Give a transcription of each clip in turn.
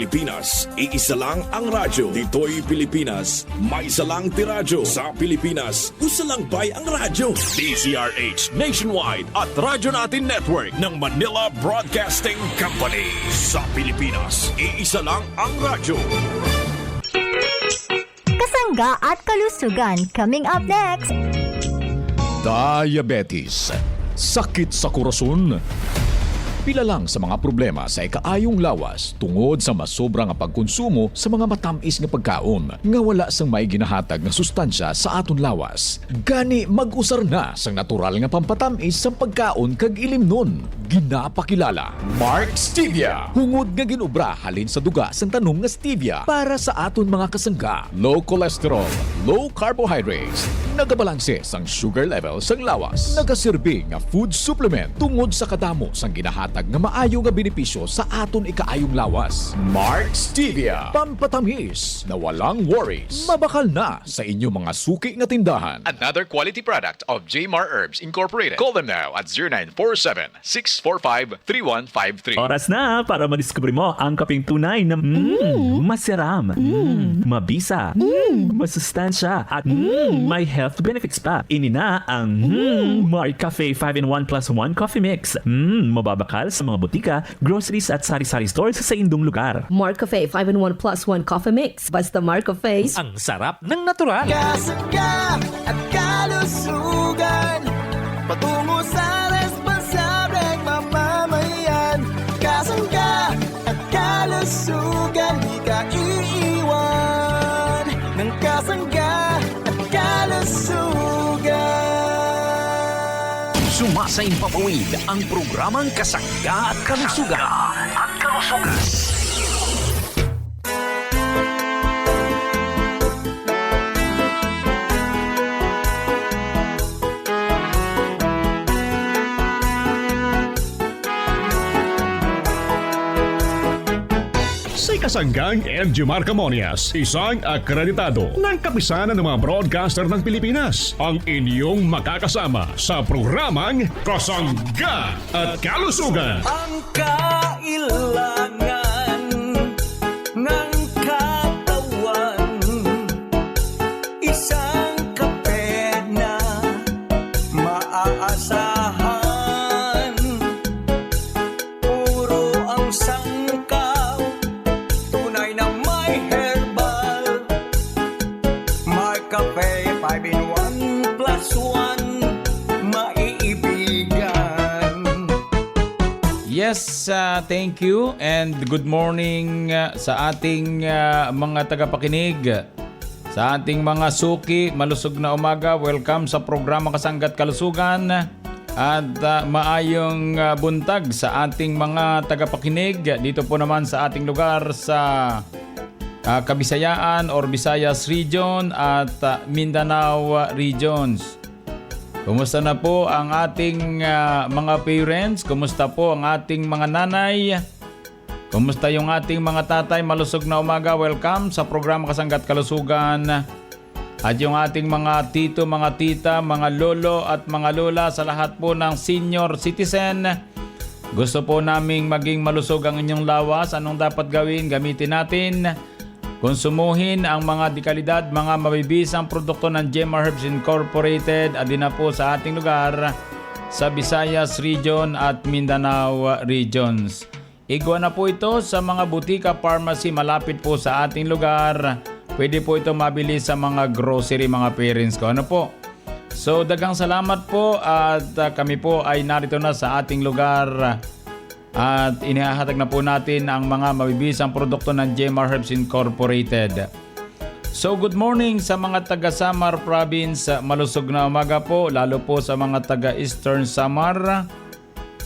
Pilipinas, iisa lang ang radyo. Dito'y Pilipinas, may isa lang tiradyo. Sa Pilipinas, usa lang bay ang radyo. DZRH Nationwide at Radyo Natin Network ng Manila Broadcasting Company. Sa Pilipinas, iisa lang ang radyo. Kasangga at kalusugan coming up next. Diabetes, sakit sa korason. Pila lang sa mga problema sa ikaayong lawas tungod sa masobrang pagkonsumo sa mga matamis nga pagkaon nga wala sang may ginahatag nga sustansya sa aton lawas. Gani mag-usar na sang natural nga pampatamis sa pagkaon kag ilimnon. Ginapakilala Mark Stevia. Hungod nga ginubra halin sa duga sang tanom nga stevia para sa aton mga kasangga. Low cholesterol, low carbohydrates, nagabalanse sang sugar level sang lawas. Nagaserbi nga food supplement tungod sa kadamo sang ginahatag nga maayo nga benepisyo sa aton ikaayong lawas. Mark Stevia, pampatamis na walang worries. Mabakal na sa inyong mga suki nga tindahan. Another quality product of J-Mar Herbs Incorporated. Call them now at 0947-645-3153. Oras na para madiskubre mo ang kaping tunay na masiram, mabisa, masustansya, at may health benefits pa. Ini na ang Mark Cafe 5-in-1 plus 1 coffee mix. Mababakal sa mga butika, groceries at sari-sari stores sa indong lugar. Mark Cafe 5-in-1 plus 1 coffee mix. Basta Mark Cafe. Ang sarap ng natural. Kasangga at kalusugan patungo sa responsableng mamamayan. Kasangga at kalusugan, di ka iiwan ng kasangga at kalusugan. Sumasa impapawid ang programang Kasangga at Kalusugan. Si Kasanggang MG Marcamonias, isang akreditado ng kapisanan ng mga broadcaster ng Pilipinas, ang inyong makakasama sa programang Kasangga at Kalusugan. Ang kailangan ng katawan, isang kape na maaasahan. Puro ang sangkaw, tunay na may herbal. May kape 5-in-1 plus 1, maiibigan. Yes, thank you and good morning sa ating mga tagapakinig. Sa ating mga suki, malusog na umaga. Welcome sa programa Kasangga't Kalusugan at maayong buntag sa ating mga tagapakinig. Dito po naman sa ating lugar sa Kabisayaan or Visayas Region at Mindanao Regions. Kumusta na po ang ating mga parents? Kumusta po ang ating mga nanay? Kumusta yung ating mga tatay? Malusog na umaga. Welcome sa programa Kasangga't Kalusugan. At yung ating mga tito, mga tita, mga lolo at mga lola sa lahat po ng senior citizen. Gusto po naming maging malusog ang inyong lawas. Anong dapat gawin? Gamitin natin. Konsumuhin ang mga dekalidad, mga mabibisang produkto ng J-Mar Herbs Incorporated at din na po sa ating lugar sa Visayas Region at Mindanao Regions. Igwa na po ito sa mga butika, pharmacy malapit po sa ating lugar. Pwede po ito mabili sa mga grocery, mga parents ko. Ano po? So dagang salamat po at kami po ay narito na sa ating lugar. At inihahatag na po natin ang mga mabibisang produkto ng J-Mar Herbs Incorporated. So good morning sa mga taga Samar Province. Malusog na umaga po, lalo po sa mga taga Eastern Samar.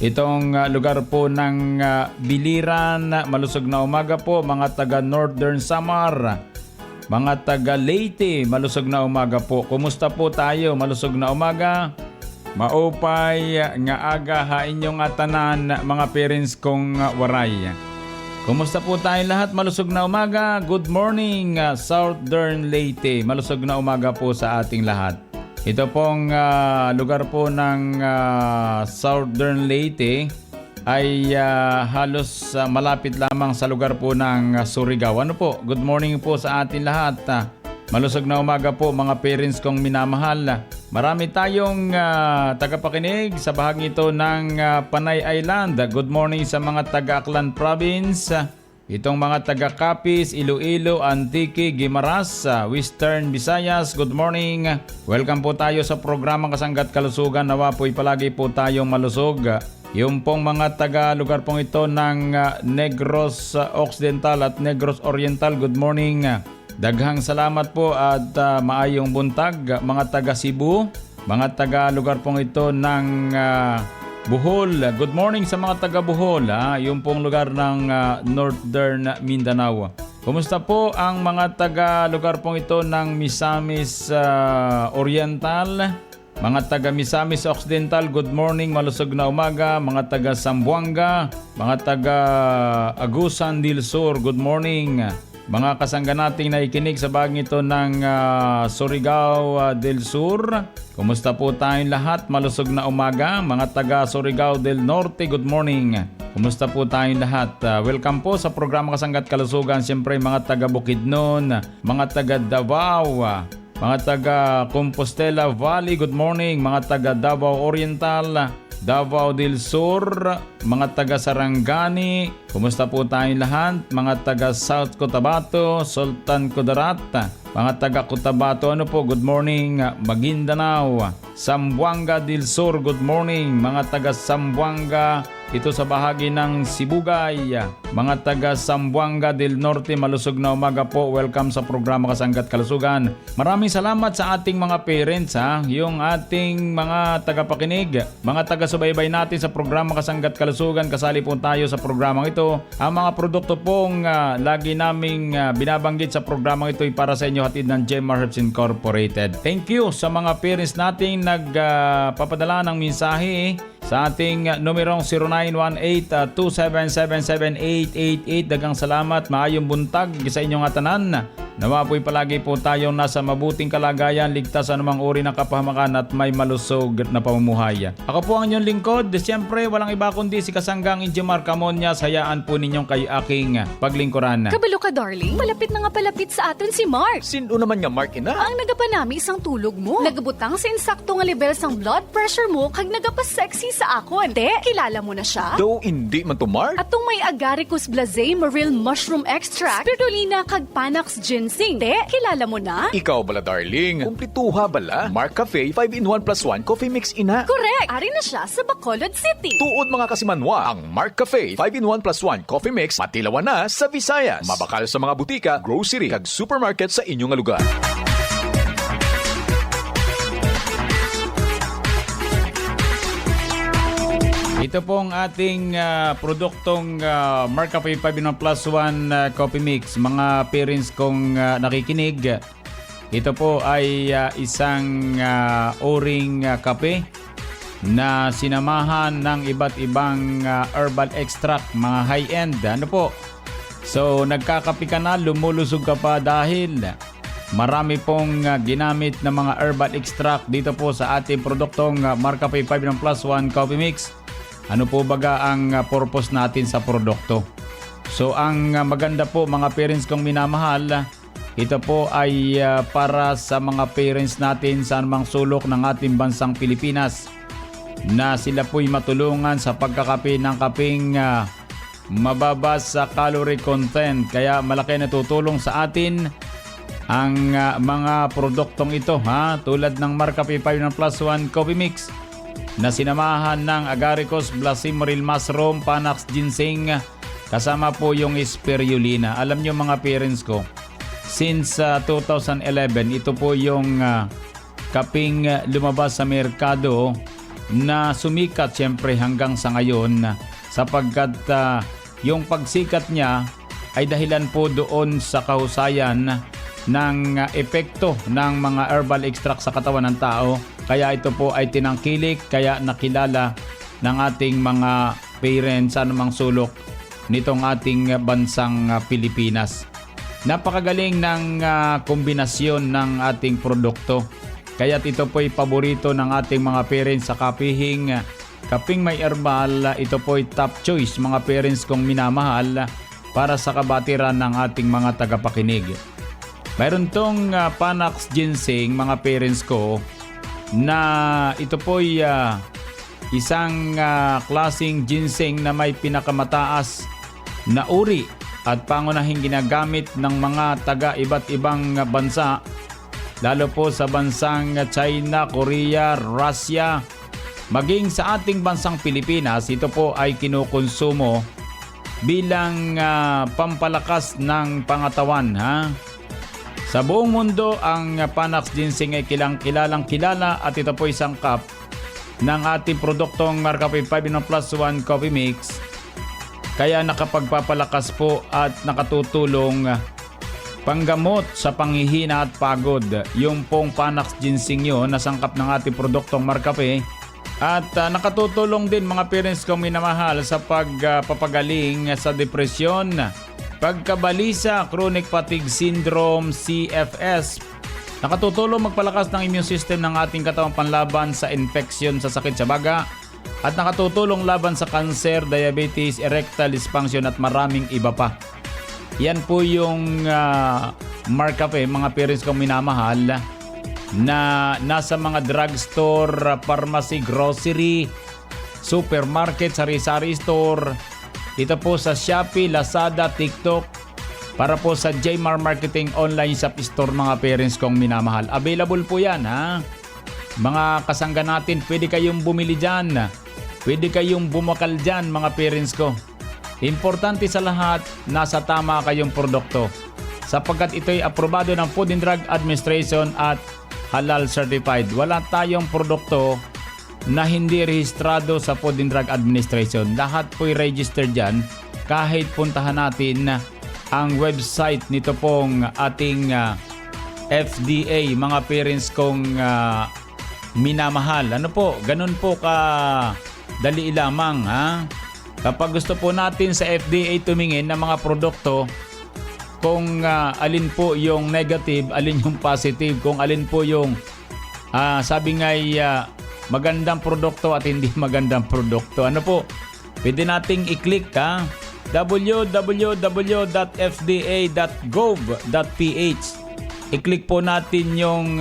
Itong lugar po ng Biliran. Malusog na umaga po, mga taga Northern Samar. Mga taga Leyte, malusog na umaga po. Kumusta po tayo? Malusog na umaga. Maupay nga aga ha inyong atanan mga parents kong waray. Kumusta po tayo lahat? Malusog na umaga. Good morning Southern Leyte. Malusog na umaga po sa ating lahat. Ito pong lugar po ng Southern Leyte. ay halos malapit lamang sa lugar po ng Surigao. Ano po? Good morning po sa atin lahat. Malusog na umaga po mga parents kong minamahal. Marami tayong tagapakinig sa bahagi ito ng Panay Island. Good morning sa mga taga-Aklan Province. Itong mga taga-Capiz, Iloilo, Antique, Guimaras, Western Visayas, good morning. Welcome po tayo sa programang Kasangga't Kalusugan. Nawa po'y palagi po tayong malusog. Yung pong mga taga-lugar pong ito ng Negros Occidental at Negros Oriental, good morning. Daghang salamat po at maayong buntag. Mga taga-Cebu, mga taga-lugar pong ito ng Bohol, good morning sa mga taga Bohol, yung pong lugar ng Northern Mindanao. Kumusta po ang mga taga lugar pong ito ng Misamis Oriental, mga taga Misamis Occidental, good morning, malusog na umaga. Mga taga Zamboanga, mga taga Agusan del Sur, good morning. Mga kasangga nating naikinig sa bagong ito ng Surigao del Sur. Kumusta po tayong lahat? Malusog na umaga. Mga taga Surigao del Norte, good morning. Kumusta po tayong lahat? Welcome po sa programa Kasangga't Kalusugan. Siyempre mga taga Bukidnon, mga taga Davao, mga taga Compostela Valley, good morning. Mga taga Davao Oriental, Davao del Sur, mga taga Sarangani, kumusta po tayong lahat? Mga taga South Cotabato, Sultan Kudarat, mga taga Cotabato, ano po, good morning. Maguindanao, Zamboanga del Sur, good morning. Mga taga Zamboanga, ito sa bahagi ng Sibugay, mga taga Zamboanga del Norte, malusog na umaga po. Welcome sa programa Kasangga't Kalusugan. Maraming salamat sa ating mga parents, yung ating mga tagapakinig, mga taga-subaybay natin sa programa Kasangga't Kalusugan. Kasali po tayo sa programang ito. Ang mga produkto pong lagi naming binabanggit sa programang ito ay para sa inyo, hatid ng GMR Herbs Incorporated. Thank you sa mga parents nating nagpapadala ng mensahe sa ating numerong 0918-277-7888. Dagang salamat, maayong buntag sa inyong atanan. Nawa po'y palagi po tayong nasa mabuting kalagayan, ligtas sa anumang uri ng kapahamakan at may malusog na pamumuhay. Ako po ang inyong lingkod. Siyempre, walang iba kundi si Kasanggang Injimar Camonias. Hayaan po ninyong kay aking paglingkuran. Kabalo ka, darling. Malapit na nga palapit sa atin si Mark. Sino naman nga Mark ina? Ang nagapanami isang tulog mo. Nagabutang sa insakto nga level sang blood pressure mo kag nagapa-sexy sa akon. Te, kilala mo na siya? Do hindi man to Mark? Atong may Agaricus blazei maril mushroom extract, spirulina kag Panax ginseng. Te, kilala mo na? Ikaw bala darling. Kumplituha bala. Mark Cafe 5-in-1 plus 1 coffee mix ina. Correct! Ari na siya sa Bacolod City. Tuod mga kasimanwa, ang Mark Cafe 5-in-1 plus 1 coffee mix matilawan na sa Visayas. Mabakal sa mga butika, grocery, kag supermarket sa inyong lugar. Ito pong ating produktong Mark Cafe 5-in-1 plus 1 coffee mix. Mga parents kong nakikinig, ito po ay isang o-ring kape na sinamahan ng iba't ibang herbal extract, mga high-end. Ano po? So nagkakape ka na, lumulusog ka pa dahil marami pong ginamit na mga herbal extract dito po sa ating produktong Mark Cafe 5-in-1 plus 1 coffee mix. Ano po baga ang purpose natin sa produkto? So ang maganda po mga parents kong minamahal, ito po ay para sa mga parents natin sa anumang sulok ng ating bansang Pilipinas na sila po'y matulungan sa pagkakape ng kapeng mababa sa calorie content. Kaya malaki na tutulong sa atin ang mga produktong ito, tulad ng Mark Cafe 5-in-1 plus 1 coffee mix na sinamahan ng Agaricus blazei maril mushroom, Panax ginseng, kasama po yung spirulina. Alam nyo mga parents ko, since 2011 ito po yung kaping lumabas sa merkado na sumikat siyempre hanggang sa ngayon, sapagkat yung pagsikat niya ay dahilan po doon sa kahusayan ng epekto ng mga herbal extract sa katawan ng tao. Kaya ito po ay tinangkilik, kaya nakilala ng ating mga parents sa anumang sulok nitong ating bansang Pilipinas. Napakagaling ng kombinasyon ng ating produkto. Kaya ito po ay paborito ng ating mga parents sa kapihing Kaping may herbal, ito po'y top choice mga parents kong minamahal para sa kabatiran ng ating mga tagapakinig. Mayroon tong Panax Ginseng mga parents ko na ito po'y isang klaseng ginseng na may pinakamataas na uri at pangunahing ginagamit ng mga taga iba't ibang bansa, lalo po sa bansang China, Korea, Russia, maging sa ating bansang Pilipinas. Ito po ay kinukonsumo bilang pampalakas ng pangatawan. Sa buong mundo, ang Panax Ginseng ay kilalang kilala at ito po isang cup ng ating produktong Marcafe 5-in-1 Coffee Mix. Kaya nakapagpapalakas po at nakatutulong panggamot sa panghihina at pagod. Yung pong Panax Ginseng yun, nasangkap ng ating produktong Marcafe. At nakatutulong din mga parents kong minamahal sa pagpapagaling sa depresyon, pagkabalisa, chronic fatigue syndrome, CFS. Nakatutulong magpalakas ng immune system ng ating katawang panlaban sa infeksyon sa sakit sa baga. At nakatutulong laban sa cancer, diabetes, erectile dysfunction at maraming iba pa. Yan po yung Marcafe mga parents kong minamahal na nasa mga drugstore, pharmacy, grocery, supermarket, sari-sari store. Dito po sa Shopee, Lazada, TikTok, para po sa Jmar Marketing Online Shop Store mga parents kong minamahal. Available po yan Mga kasangga natin, pwede kayong bumili dyan. Pwede kayong bumakal dyan mga parents ko. Importante sa lahat, nasa tama kayong produkto. Sapagkat ito'y aprobado ng Food and Drug Administration at halal certified. Wala tayong produkto na hindi rehistrado sa Food and Drug Administration. Lahat po'y registered dyan. Kahit puntahan natin ang website nito pong ating FDA, mga parents kong minamahal. Ano po, ganun po ka dali lamang. Kapag gusto po natin sa FDA tumingin ng mga produkto, kung alin po yung negative, alin yung positive, kung alin po yung sabi nga'y magandang produkto at hindi magandang produkto. Ano po? Pwede nating i-click www.fda.gov.ph. I-click po natin yung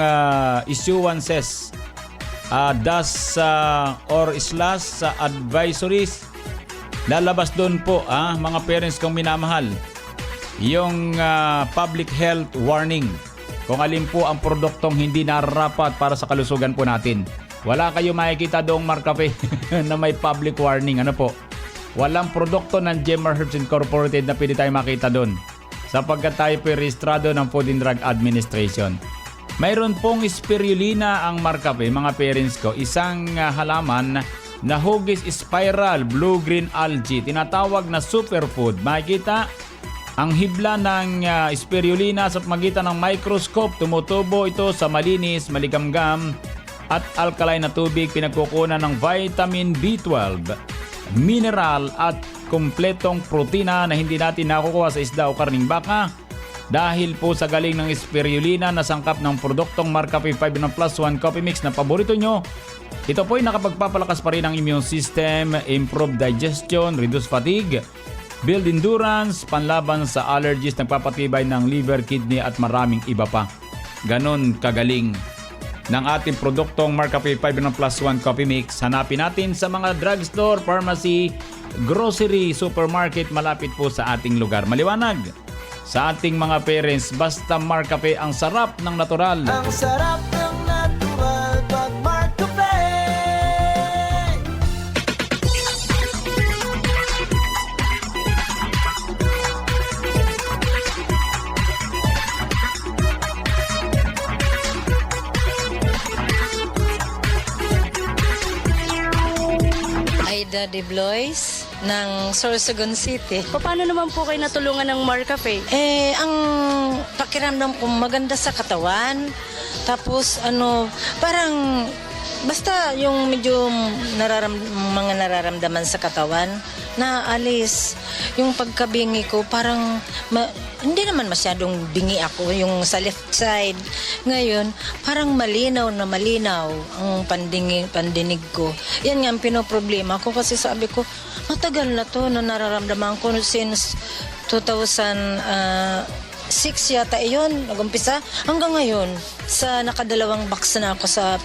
issuances /advisories. Lalabas doon po mga parents kong minamahal yung public health warning. Kung alin po ang produktong hindi nararapat para sa kalusugan po natin. Wala kayo makikita doong Marcafe na may public warning. Ano po? Walang produkto ng Jmar Herbs Incorporated na pwede tayo makita doon. Sapagkat tayo po rehistrado ng Food and Drug Administration. Mayroon pong spirulina ang Marcafe, mga parents ko. Isang halaman na hugis spiral blue-green algae. Tinatawag na superfood. Makikita ang hibla ng spirulina sa pamagitan ng microscope. Tumutubo ito sa malinis, maligamgam at alkaline na tubig. Pinagkukunan ng vitamin B12, mineral at kumpletong protina na hindi natin nakukuha sa isda o karning baka. Dahil po sa galing ng spirulina na sangkap ng produktong Marcafe 5-in-1 Coffee Mix na paborito nyo, ito po ay nakapagpapalakas pa rin ang immune system, improve digestion, reduce fatigue, build endurance, panlaban sa allergies, nagpapatibay ng liver, kidney at maraming iba pa. Ganon kagaling ng ating produktong Marcafe 5-in-1 Coffee Mix. Hanapin natin sa mga drugstore, pharmacy, grocery, supermarket malapit po sa ating lugar. Maliwanag sa ating mga parents, basta Marcafe, ang sarap ng natural. Ang sarap ng natural pag Marcafe. Aida De Blois ng Sorsogon City. Paano naman po kayo natulungan ng Marcafe? Ang pakiramdam ko maganda sa katawan. Tapos parang basta yung medyo mga nararamdaman sa katawan, naalis. Yung pagkabingi ko, parang hindi naman masyadong bingi ako yung sa left side. Ngayon, parang malinaw na malinaw ang pandinig ko. Yan nga ang pinoproblema ko kasi sabi ko, matagal na to na nararamdaman ko since 2006 yata iyon, nag-umpisa. Hanggang ngayon, sa nakadalawang box na ako sa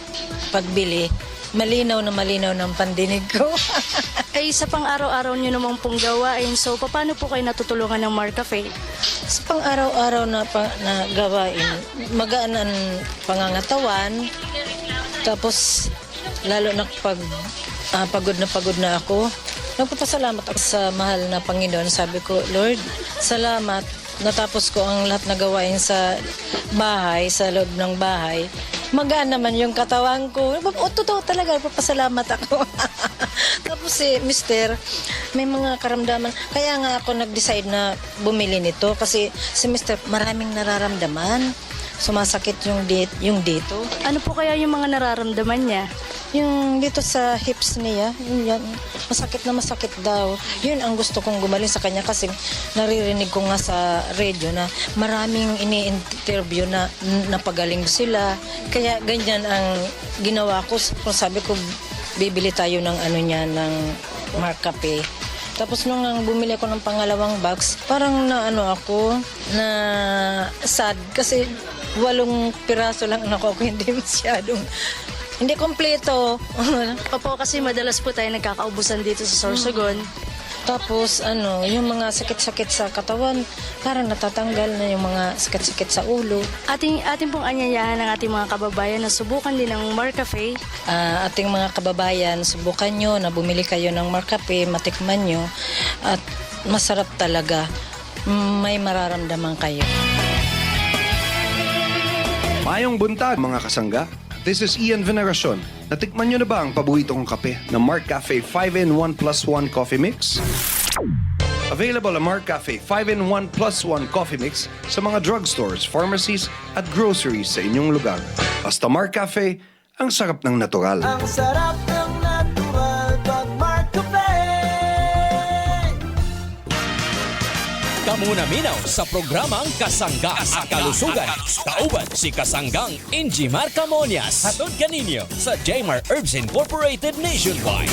pagbili, malinaw ng pandinig ko. Ay, sa pang-araw-araw nyo namang pong gawain, so paano po kayo natutulungan ng Marcafe? Sa pang-araw-araw na gawain, magaan ang pangangatawan, tapos lalo na pag pagod na ako, nagpapasalamat ako sa mahal na Panginoon. Sabi ko, Lord, salamat, natapos ko ang lahat na gawain sa bahay, sa loob ng bahay. Magaan naman yung katawan ko. Totoo talaga, papasalamat ako. Tapos Mister, may mga karamdaman. Kaya nga ako nag-decide na bumili nito kasi si Mister maraming nararamdaman. Sumasakit yung dito. Ano po kaya yung mga nararamdaman niya? Yung dito sa hips niya, yan, masakit daw. Yun ang gusto kong gumaling sa kanya kasi naririnig ko nga sa radio na maraming ini-interview na napagaling sila. Kaya ganyan ang ginawa ko. Sabi ko, bibili tayo ng ng Marcafe. Tapos nung bumili ako ng pangalawang box, parang na sad kasi 8 piraso lang ako, hindi masyadong, hindi kompleto. Opo, kasi madalas po tayo nagkakaubusan dito sa Sorsogon. Tapos yung mga sakit-sakit sa katawan, parang natatanggal na yung mga sakit-sakit sa ulo. Ating pong anyayahan ng ating mga kababayan na subukan din ng Marcafe. Ating mga kababayan, subukan nyo na bumili kayo ng Marcafe, matikman nyo. At masarap talaga. May mararamdaman kayo. Mayong buntag mga kasangga. This is Ian Veneracion. Natikman nyo na ba ang paboritong kape na Marcafe 5-in-1 plus 1 coffee mix? Available ang Marcafe 5-in-1 plus 1 coffee mix sa mga drugstores, pharmacies at groceries sa inyong lugar. Basta Marcafe, ang sarap ng natural. Ang sarap ng natural pag Marcafe. Kamuna minaw sa programang Kasangga sa Kalusugan. Kauban si Kasanggang Injimar Camonias. Hatod kaninyo sa Jmar Herbs Incorporated Nationwide.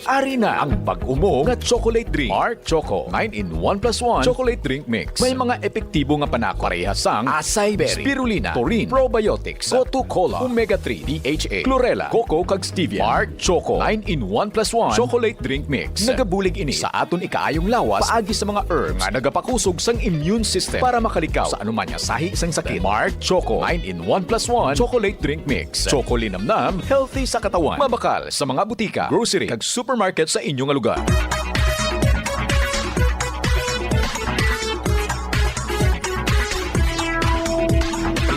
Ari na ang pag-umo nga chocolate drink. Mark Choco 9-in-1 plus 1 chocolate drink mix. May mga epektibo nga panako parehasang acai berry, spirulina, taurine, probiotics, Gotu Cola, omega-3, DHA, chlorella, cocoa kag stevia. Mark Choco 9-in-1 plus 1 chocolate drink mix. Nagabulig ini sa aton ikaayong lawas paagi sa mga herbs nga nagapakusog sang immune system para makalikaw sa anuman nga sahi sang sakit. Mark Choco 9-in-1 plus 1 chocolate drink mix. Choco linamnam, healthy sa katawan. Mabakal sa mga butika, grocery kag supermarket sa inyong lugar.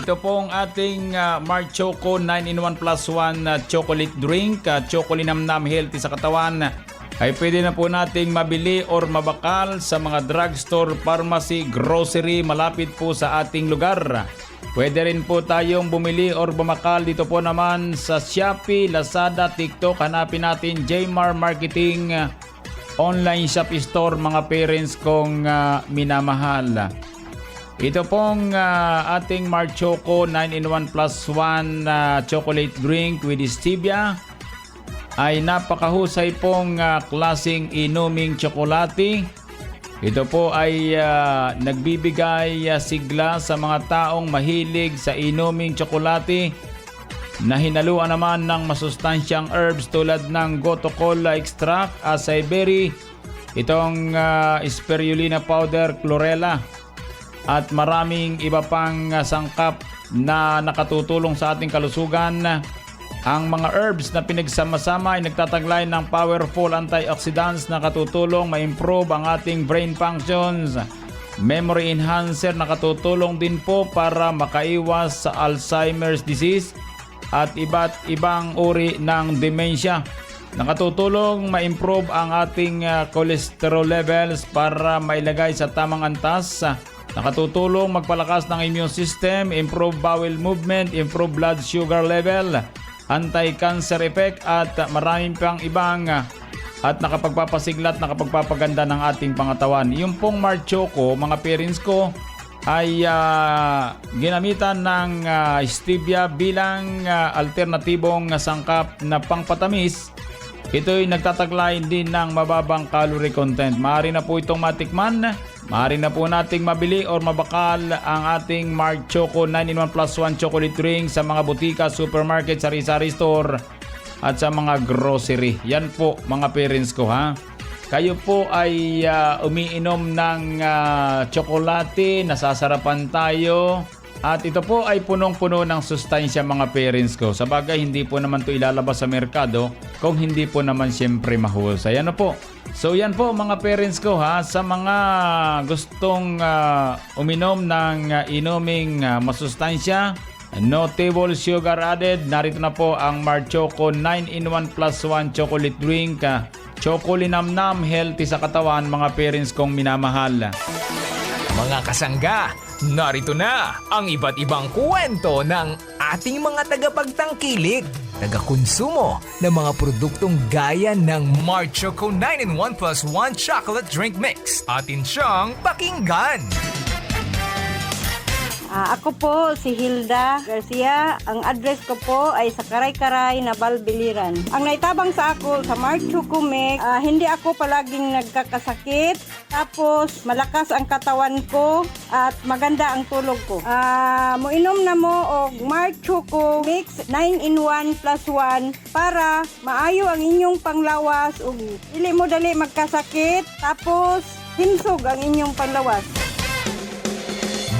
Ito pong ating Mark Choco 9-in-1 plus 1 chocolate drink, chocolinamnam healthy sa katawan, ay pwede na po nating mabili or mabakal sa mga drugstore, pharmacy, grocery malapit po sa ating lugar. Pwede rin po tayong bumili or bumakal dito po naman sa Shopee, Lazada, TikTok. Hanapin natin Jmar Marketing Online Shop Store, mga parents kong minamahal. Ito pong ating Mark Choco 9-in-1 plus 1 chocolate drink with stevia ay napakahusay pong klaseng inuming tsokolate. Ito po ay nagbibigay sigla sa mga taong mahilig sa inuming tsokolate na hinaluan naman ng masustansyang herbs tulad ng Gotu Cola extract, acai berry, itong spirulina powder, chlorella at maraming iba pang sangkap na nakatutulong sa ating kalusugan. Ang mga herbs na pinagsama-sama ay nagtataglay ng powerful antioxidants na katutulong ma-improve ang ating brain functions. Memory enhancer na katutulong din po para makaiwas sa Alzheimer's disease at iba't ibang uri ng dementia. Nakatutulong ma-improve ang ating cholesterol levels para mailagay sa tamang antas. Nakatutulong magpalakas ng immune system, improve bowel movement, improve blood sugar level, anti-cancer effect at maraming pang ibang at nakapagpapasiglat, nakapagpapaganda ng ating pangatawan. Yung pong Mark Choco, mga parents ko, ay ginamitan ng stevia bilang alternatibong sangkap na pangpatamis. Ito'y nagtataglay din ng mababang calorie content. Maaari na po itong matikman, maaari na po nating mabili or mabakal ang ating Mark Choco 9-in-1 plus 1 chocolate drink sa mga butika, supermarket, sari-sari store at sa mga grocery. Yan po mga parents ko ha. Kayo po ay umiinom ng tsokolate, nasasarapan tayo. At ito po ay punong-puno ng sustansya mga parents ko. Sa bagay, hindi po naman ito ilalabas sa merkado kung hindi po naman siyempre mahusay. Ano po? So yan po mga parents ko ha. Sa mga gustong uminom ng inuming masustansya, no table sugar added, narito na po ang Mark Choco 9-in-1 plus 1 chocolate drink. Chocolinamnam, healthy sa katawan mga parents kong minamahal. Mga kasangga, narito na ang iba't ibang kwento ng ating mga tagapagtangkilik, tagakonsumo ng mga produktong gaya ng Mark Choco 9-in-1 plus 1 chocolate drink mix. Atin siyang pakinggan. Ako po si Hilda Garcia. Ang address ko po ay sa Karay-Karay na Balbiliran. Ang naitabang sa ako sa Mark Choco Mix, hindi ako palaging nagkakasakit. Tapos malakas ang katawan ko at maganda ang tulog ko. Muinom na mo og Mark Choco Mix 9-in-1 plus 1 para maayo ang inyong panglawas ug dili mo dali magkasakit. Tapos hinsog ang inyong panglawas.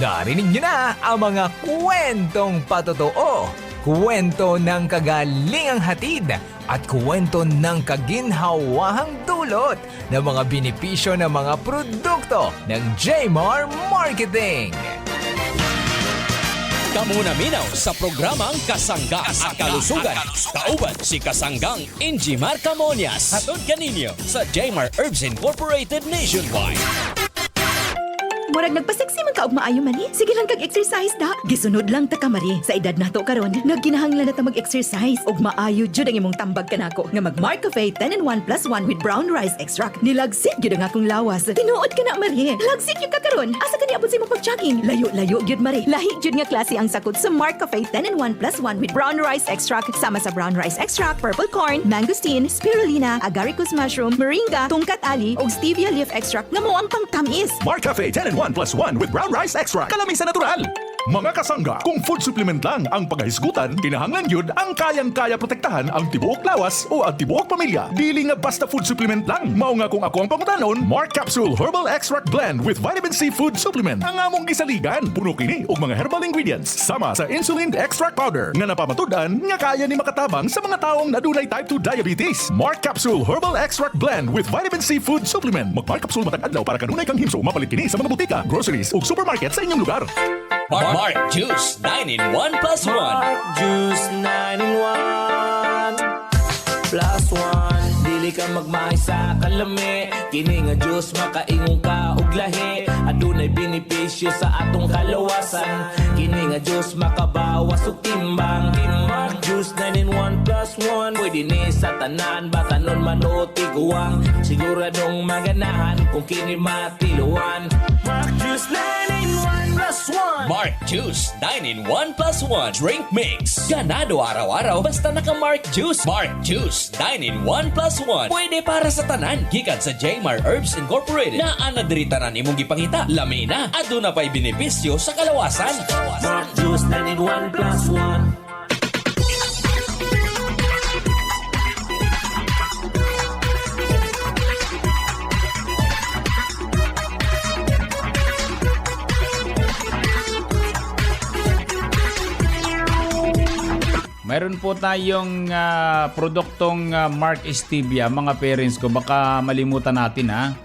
Narinig niyo na ang mga kwentong patotoo, kwento ng kagalingang hatid at kwento ng kaginhawahang dulot ng mga benepisyo ng mga produkto ng Jmar Marketing. Kamunaminaw sa programang Kasangga at Kalusugan. Kauban si Kasanggang Injimar Camonias. Hatod kaninyo sa Jmar Herbs Incorporated Nationwide. Murag nagpa-sexy man ka og maayo man eh. Sige lang kag exercise da. Gisunod lang ta ka mari. Sa edad nato karon, nagkinahanglan na ta mag-exercise og maayo jud ang imong tambag kanako nga mag Mark Cafe 10-in-1 plus 1 with brown rice extract. Nilagsit jud ang akong lawas. Tinuod ka na mari. Lagsit jud ka karon. Asa ka niabot sa imong pag-jogging? Layo-layo jud mari. Lahi jud nga klase ang sakot sa Mark Cafe 10-in-1 plus 1 with brown rice extract sama sa brown rice extract, purple corn, mangosteen, spirulina, agaricus mushroom, moringa, tungkat ali ug stevia leaf extract nga mao ang pangtamis. Mark Cafe 10-in-1 plus 1 with brown rice extract. Kalamig sa natural. Mga kasangga, kung food supplement lang ang pagkahisgutan, kinahanglan yun ang kayang-kaya protektahan ang tibuok lawas o ang tibuok pamilya. Dili nga basta food supplement lang. Mao nga kung ako ang pangutanon, Mark Capsule Herbal Extract Blend with Vitamin C Food Supplement. Ang among gisaligan, puno kini og mga herbal ingredients sama sa insulin extract powder nga napamatudan nga kaya ni makatabang sa mga taong nadunay type 2 diabetes. Mark Capsule Herbal Extract Blend with Vitamin C Food Supplement. Mag-Mark Capsule matag adlaw para kanunay kang himso. Mapalit kini sa mga butika, groceries ug supermarket sa inyong lugar. Mark Juice 9-in-1 plus 1. Mark Juice 9-in-1 plus 1. Dili ka magmahay sa kalami. Kini nga juice makaingon ka og lahi. Adunay benepisyo sa atong kalawasan. Kini nga juice makabawas og timbang. Mark Juice 9-in-1 plus 1. Pwede ni sa tanan, batanon man o tiguang. Siguradong maganahan kung kini matiluan. Mark Juice 9-in-1 plus 1. Mark Juice 9-in-1 plus 1 drink mix. Ganado araw-araw basta naka Mark Juice. Mark Juice 9-in-1 plus 1. Pwede para sa tanan. Gikan sa Jmar Herbs Incorporated. Na anadiritanan imong gipangita. Lamina. Aduna pa'y benepisyo sa kalawasan. Mark Juice 9-in-1 plus 1. Mayroon po tayong produktong Mark Stevia, mga parents ko. Baka malimutan natin ha.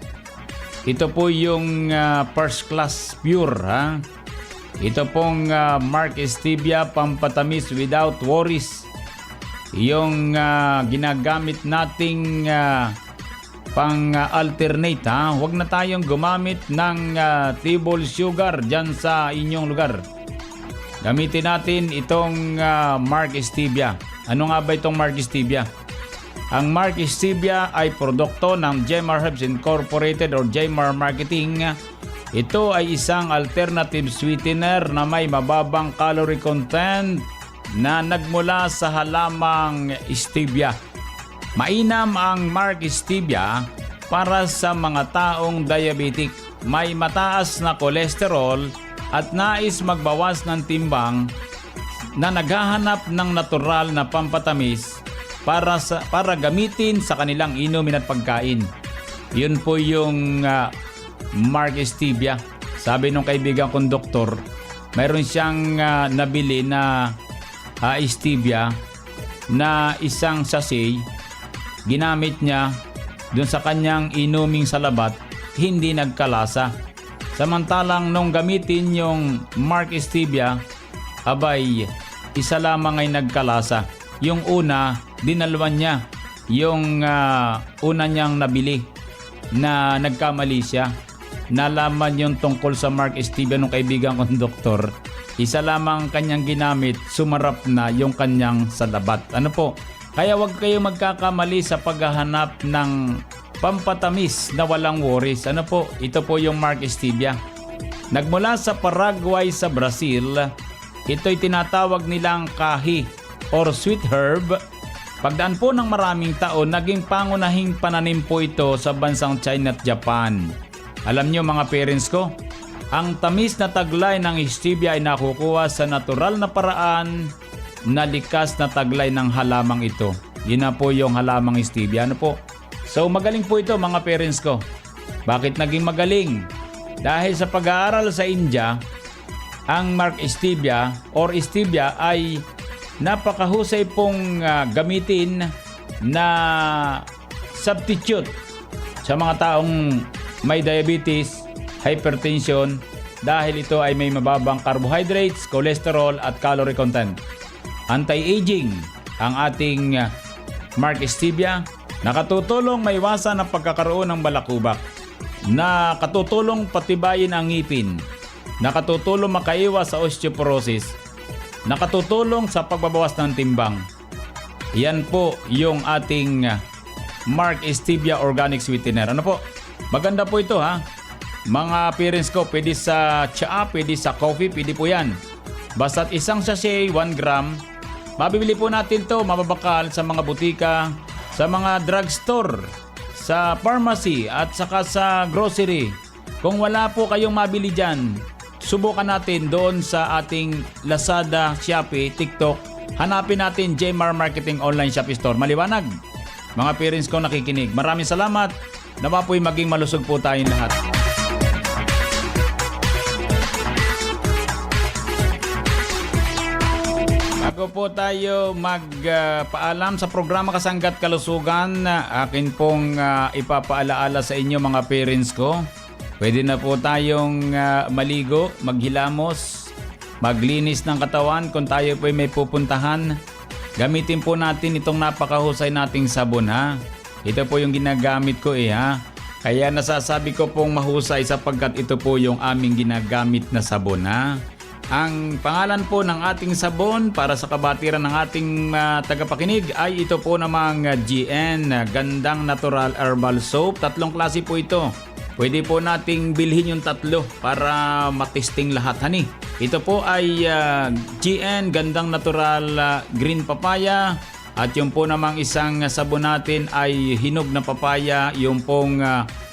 Ito po yung first class pure ha. Ito pong Mark Stevia, pampatamis without worries. Yung ginagamit nating pang-alternate ha. Huwag na tayong gumamit ng table sugar dyan sa inyong lugar. Gamitin natin itong Mark Stevia. Ano nga ba itong Mark Stevia? Ang Mark Stevia ay produkto ng Jmar Herbs Incorporated or Jmar Marketing. Ito ay isang alternative sweetener na may mababang calorie content na nagmula sa halamang stevia. Mainam ang Mark Stevia para sa mga taong diabetic, may mataas na kolesterol at nais magbawas ng timbang na naghahanap ng natural na pampatamis para gamitin sa kanilang inumin at pagkain. Yun po yung Mark Stevia. Sabi nung kaibigan kong doktor, mayroon siyang nabili na stevia na isang sachet. Ginamit niya dun sa kanyang inuming salabat, hindi nagkalasa. Samantalang nung gamitin yung Mark Stevia, abay, isa lamang ay nagkalasa. Yung una, dinalwan niya. Yung una niyang nabili na nagkamali siya. Nalaman yung tungkol sa Mark Stevia nung kaibigan kong doktor. Isa lamang kanyang ginamit, sumarap na yung kanyang salabat. Ano po? Kaya wag kayo magkakamali sa paghahanap ng pampatamis na walang worries. Ano po? Ito po yung Mark Stevia. Nagmula sa Paraguay sa Brazil, ito'y tinatawag nilang kahi or sweet herb. Pagdaan po ng maraming taon, naging pangunahing pananim po ito sa bansang China at Japan. Alam nyo mga parents ko, ang tamis na taglay ng stevia ay nakukuha sa natural na paraan na likas na taglay ng halamang ito. Yun na po yung halamang stevia. Ano po? So magaling po ito mga parents ko. Bakit naging magaling? Dahil sa pag-aaral sa India, ang Mark Stevia or stevia ay napakahusay pong gamitin na substitute sa mga taong may diabetes, hypertension, dahil ito ay may mababang carbohydrates, cholesterol at calorie content. Anti-aging ang ating Mark Stevia, nakatutulong maiwasan ang pagkakaroon ng balakubak, nakatutulong patibayin ang ngipin, nakatutulong makaiwas sa osteoporosis, nakatutulong sa pagbabawas ng timbang. Yan po yung ating Mark Stevia Organic Sweetener. Ano po? Maganda po ito ha. Mga parents ko, pwede sa tsaa, pwede sa coffee, pwede po yan. Basta't isang sachet, 1 gram. Mabibili po natin to, mababakal sa mga butika, sa mga drugstore, sa pharmacy at saka sa grocery. Kung wala po kayong mabili dyan, subukan natin doon sa ating Lazada, Shopee, TikTok. Hanapin natin Jmar Marketing Online Shop Store. Maliwanag. Mga parents ko nakikinig. Maraming salamat. Nawa po'y maging malusog po tayong lahat. Bago po tayo magpaalam sa programa Kasangga't Kalusugan, akin pong ipapaalaala sa inyo mga parents ko. Pwede na po tayong maligo, maghilamos, maglinis ng katawan kung tayo po may pupuntahan. Gamitin po natin itong napakahusay nating sabon ha. Ito po yung ginagamit ko ha. Kaya nasasabi ko pong mahusay sapagkat ito po yung aming ginagamit na sabon ha. Ang pangalan po ng ating sabon para sa kabatiran ng ating tagapakinig ay ito po namang GN, Gandang Natural Herbal Soap. 3 klase po ito. Pwede po nating bilhin yung 3 para matesting lahat hani. Ito po ay GN, Gandang Natural Green Papaya. At yung po namang isang sabon natin ay hinog na papaya, yung pong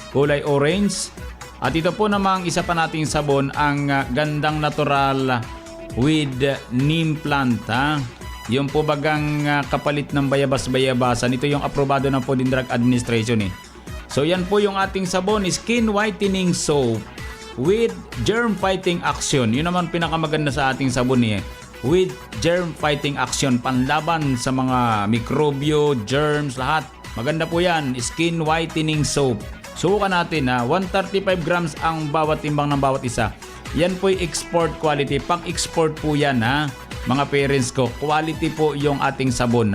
kulay orange. At ito po namang isa pa nating sabon, ang Gandang Natural with Neem Plant. Yung po bagang kapalit ng bayabas-bayabasan. Ito yung aprobado ng Food and Drug Administration So yan po yung ating sabon, Skin Whitening Soap with Germ Fighting Action. Yun naman pinakamaganda sa ating sabon with germ fighting action, panlaban sa mga mikrobyo, germs, lahat. Maganda po yan, Skin Whitening Soap. Subukan natin 135 grams ang bawat timbang ng bawat isa. Yan po yung export quality, pang-export po yan mga parents ko. Quality po yung ating sabon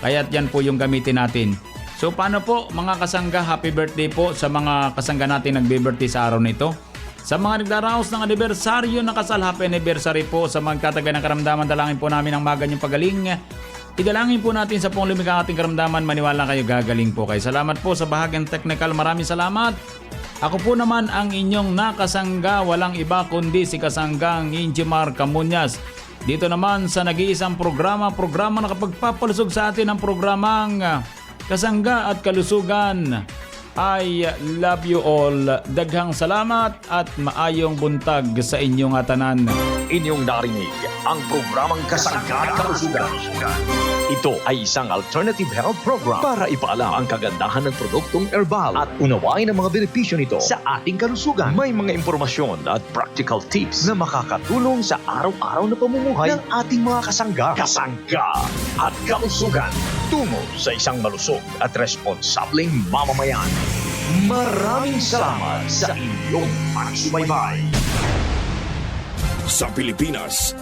Kaya't yan po yung gamitin natin. So paano po mga kasangga, happy birthday po sa mga kasangga natin nagbe-birthday sa araw nito. Sa mga naglaraos ng anibersaryo na kasal, happy anniversary po. Sa mga katagay ng karamdaman, dalangin po namin ang maganyang pagaling Idalangin po natin sa pong lumikang ating karamdaman. Maniwala kayo, gagaling po kayo. Salamat po sa bahagyang technical. Maraming salamat. Ako po naman ang inyong nakasangga. Walang iba kundi si kasanggang Injimar Camuñas. Dito naman sa nag-iisang programa na kapagpapalusog sa atin ang programang Kasangga at Kalusugan. I love you all. Daghang salamat at maayong buntag sa inyong atanan. Inyong narinig ang programang Kasangga at Kalusugan. Ito ay isang alternative health program para ipaalam ang kagandahan ng produktong herbal at unawain ang mga benepisyo nito sa ating kalusugan. May mga impormasyon at practical tips na makakatulong sa araw-araw na pamumuhay ng ating mga kasangga. Kasangga at Kalusugan. Tungo sa isang malusog at responsableng mamamayan. Maraming salamat sa inyong pagsubaybay. Sa Pilipinas,